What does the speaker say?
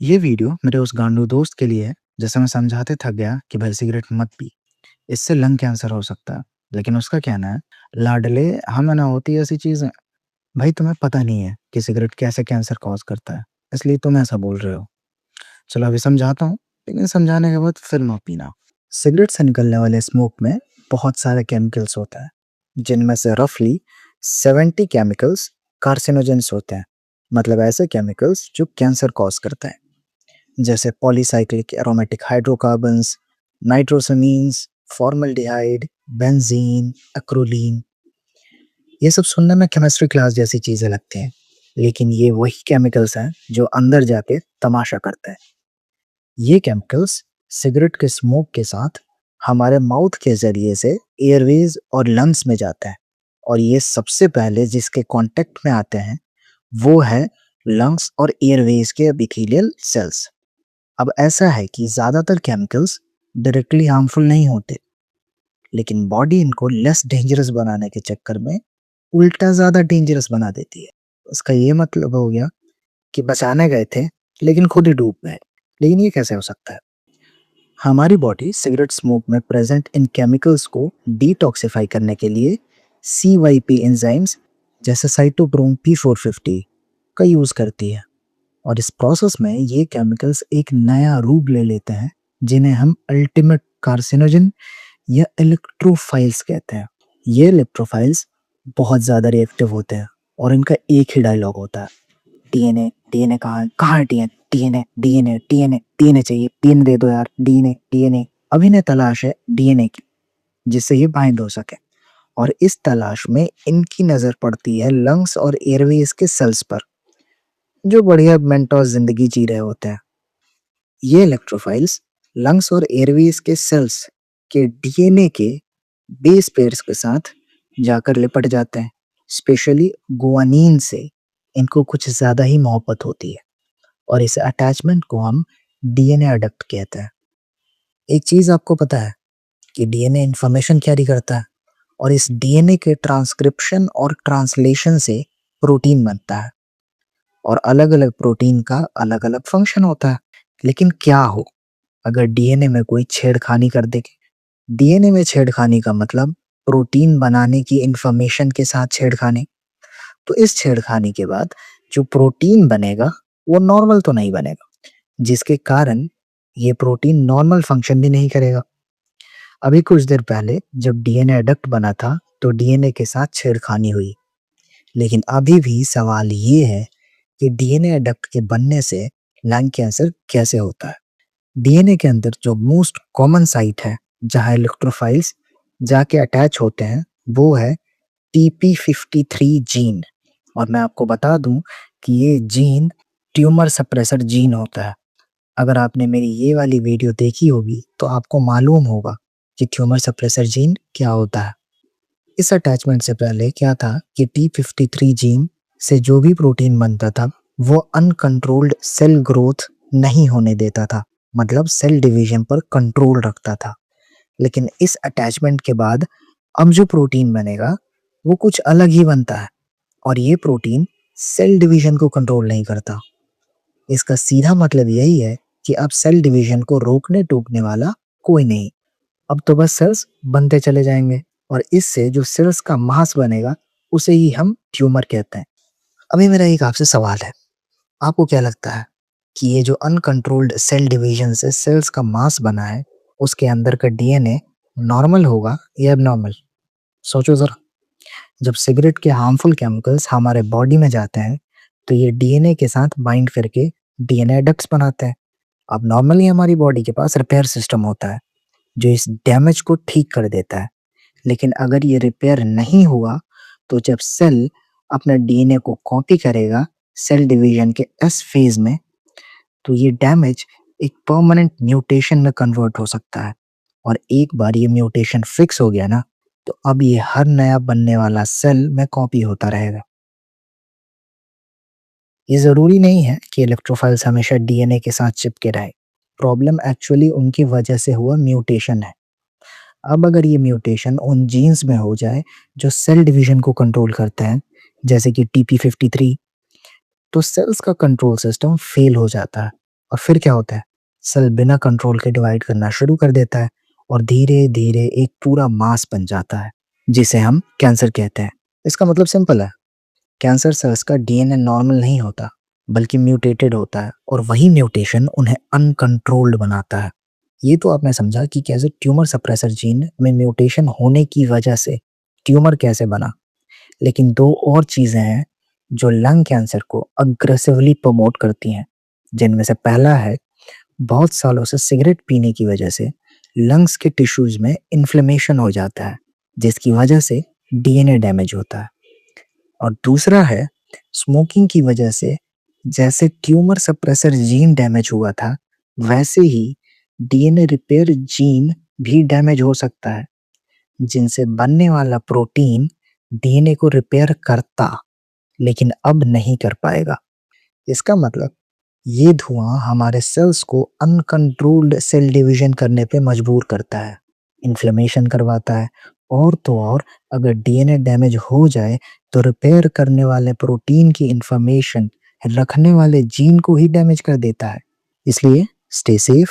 ये वीडियो मेरे उस गांडू दोस्त के लिए है जिसे मैं समझाते थक गया कि भाई सिगरेट मत पी, इससे लंग कैंसर हो सकता है। लेकिन उसका कहना है, लाडले हमें ना होती ऐसी चीजें। भाई तुम्हें पता नहीं है कि सिगरेट कैसे कैंसर कॉज करता है, इसलिए तुम ऐसा बोल रहे हो। चलो अभी समझाता हूँ, लेकिन समझाने के बाद फिर मत पीना। सिगरेट से निकलने वाले स्मोक में बहुत सारे केमिकल्स होते हैं, जिनमें से रफली 70 केमिकल्स कार्सिनोजेंस होते हैं। मतलब ऐसे केमिकल्स जो कैंसर कॉज करते हैं, जैसे polycyclic aromatic hydrocarbons, nitrosamines, formaldehyde, benzene, acrolein. ये सब सुनने में केमिस्ट्री क्लास जैसी चीजें लगती हैं, लेकिन ये वही केमिकल्स हैं जो अंदर जाके तमाशा करते हैं। ये केमिकल्स सिगरेट के स्मोक के साथ हमारे माउथ के जरिए से एयरवेज और लंग्स में जाते हैं, और ये सबसे पहले जिसके कांटेक्ट में आते हैं वो है लंग्स और एयरवेज के एपिथेलियल सेल्स। अब ऐसा है कि ज़्यादातर केमिकल्स डायरेक्टली हार्मफुल नहीं होते, लेकिन बॉडी इनको लेस डेंजरस बनाने के चक्कर में उल्टा ज़्यादा डेंजरस बना देती है। इसका ये मतलब हो गया कि बचाने गए थे लेकिन खुद ही डूब गए। लेकिन ये कैसे हो सकता है? हमारी बॉडी सिगरेट स्मोक में प्रेजेंट इन केमिकल्स को डिटॉक्सिफाई करने के लिए CYP एंजाइम्स जैसे साइटोक्रोम P450 का यूज़ करती है, और इस प्रोसेस में ये केमिकल्स एक नया रूप ले लेते हैं जिन्हें हम अल्टीमेट कार्सिनोजन या इलेक्ट्रोफाइल्स कहते हैं। ये इलेक्ट्रोफाइल्स बहुत ज़्यादा रिएक्टिव होते हैं, और इनका एक ही डायलॉग होता है, डीएनए डीएनए कहाँ है, कहाँ है DNA DNA DNA DNA DNA चाहिए, पीने दे दो यार, डीएनए डीएनए। अभी ने तलाश है डीएनए की, जिससे ये बाइंड हो सके। और इस तलाश में इनकी नज़र पड़ती है लंग्स और एयरवेज के सेल्स पर, जो बढ़िया मेंटोस जिंदगी जी रहे होते हैं। ये इलेक्ट्रोफाइल्स लंग्स और एयरवेज के सेल्स के डीएनए के बेस पेयर्स के साथ जाकर लिपट जाते हैं। स्पेशली गुआनिन से इनको कुछ ज़्यादा ही मोहब्बत होती है, और इस अटैचमेंट को हम डीएनए अडक्ट कहते हैं। एक चीज़ आपको पता है कि डीएनए इंफॉर्मेशन कैरी करता है, और इस डीएनए के ट्रांसक्रिप्शन और ट्रांसलेशन से प्रोटीन बनता है, और अलग-अलग प्रोटीन का अलग-अलग फंक्शन होता है। लेकिन क्या हो अगर डीएनए में कोई छेड़खानी कर दे? डीएनए में छेड़खानी का मतलब प्रोटीन बनाने की इंफॉर्मेशन के साथ छेड़खानी। तो इस छेड़खानी के बाद जो प्रोटीन बनेगा वो नॉर्मल तो नहीं बनेगा, जिसके कारण ये प्रोटीन नॉर्मल फंक्शन भी नहीं करेगा। अभी कुछ देर पहले जब डीएनए अडक्ट बना था तो डीएनए के साथ छेड़खानी हुई, लेकिन अभी भी सवाल ये है कि डीएनए अडक्ट के बनने से लंग कैंसर कैसे होता है। डीएनए के अंदर जो मोस्ट कॉमन साइट है जहां इलेक्ट्रोफाइल्स जाके अटैच होते हैं वो है TP53 जीन। और मैं आपको बता दूं कि ये जीन ट्यूमर सप्रेसर जीन होता है। अगर आपने मेरी ये वाली वीडियो देखी होगी तो आपको मालूम होगा कि ट्यूमर सप्रेसर जीन क्या होता है। इस अटैचमेंट से पहले क्या था कि T53 जीन से जो भी प्रोटीन बनता था वो अनकंट्रोल्ड सेल ग्रोथ नहीं होने देता था, मतलब सेल डिवीजन पर कंट्रोल रखता था। लेकिन इस अटैचमेंट के बाद अब जो प्रोटीन बनेगा वो कुछ अलग ही बनता है, और ये प्रोटीन सेल डिवीजन को कंट्रोल नहीं करता। इसका सीधा मतलब यही है कि अब सेल डिवीजन को रोकने टोकने वाला कोई नहीं। अब तो बस सेल्स बनते चले जाएंगे, और इससे जो सेल्स का मास बनेगा उसे ही हम ट्यूमर कहते हैं। अभी मेरा एक आपसे सवाल है, आपको क्या लगता है कि ये जो अनकंट्रोल्ड सेल डिवीजन से सेल्स का मास बना है उसके अंदर का डीएनए नॉर्मल होगा या एबनॉर्मल? सोचो जरा। जब सिगरेट के हार्मफुल केमिकल्स हमारे बॉडी में जाते हैं तो ये डीएनए के साथ बाइंड करके डीएनए डक्ट्स बनाते हैं। अब नॉर्मली हमारी बॉडी के पास रिपेयर सिस्टम होता है जो इस डैमेज को ठीक कर देता है। लेकिन अगर ये रिपेयर नहीं हुआ तो जब सेल अपना डीएनए को कॉपी करेगा सेल डिवीजन के एस फेज में, तो ये डैमेज एक परमानेंट म्यूटेशन में कन्वर्ट हो सकता है। और एक बार ये म्यूटेशन फिक्स हो गया ना, तो अब ये हर नया बनने वाला सेल में कॉपी होता रहेगा। ये ज़रूरी नहीं है कि इलेक्ट्रोफाइल्स हमेशा डीएनए के साथ चिपके रहे। प्रॉब्लम एक्चुअली उनकी वजह से हुआ म्यूटेशन है। अब अगर ये म्यूटेशन उन जीन्स में हो जाए जो सेल डिवीजन को कंट्रोल करते हैं, जैसे कि TP53, तो सेल्स का कंट्रोल सिस्टम फेल हो जाता है, और फिर क्या होता है? सेल बिना कंट्रोल के डिवाइड करना शुरू कर देता है और धीरे-धीरे एक पूरा मास बन जाता है, जिसे हम कैंसर कहते हैं। इसका मतलब सिंपल है, कैंसर सेल्स का डीएनए नॉर्मल नहीं होता, बल्कि म्यूटेटेड होता है और वही म्यूटेशन उन्हें अनकंट्रोल्ड बनाता है। ये तो आपने समझा कि कैसे ट्यूमर सप्रेसर जीन में म्यूटेशन होने की वजह से ट्यूमर कैसे बना। लेकिन 2 और चीज़ें हैं जो लंग कैंसर को अग्रेसिवली प्रमोट करती हैं, जिनमें से पहला है बहुत सालों से सिगरेट पीने की वजह से लंग्स के टिश्यूज़ में इन्फ्लेमेशन हो जाता है, जिसकी वजह से डीएनए डैमेज होता है। और दूसरा है स्मोकिंग की वजह से जैसे ट्यूमर सप्रेसर जीन डैमेज हुआ था, वैसे ही डीएनए रिपेयर जीन भी डैमेज हो सकता है, जिनसे बनने वाला प्रोटीन डीएनए को रिपेयर करता, लेकिन अब नहीं कर पाएगा। इसका मतलब ये धुआं हमारे सेल्स को अनकंट्रोल्ड सेल डिवीजन करने पे मजबूर करता है, इन्फ्लेमेशन करवाता है और तो और अगर डीएनए डैमेज हो जाए तो रिपेयर करने वाले प्रोटीन की इंफॉर्मेशन रखने वाले जीन को ही डैमेज कर देता है। इसलिए स्टे सेफ,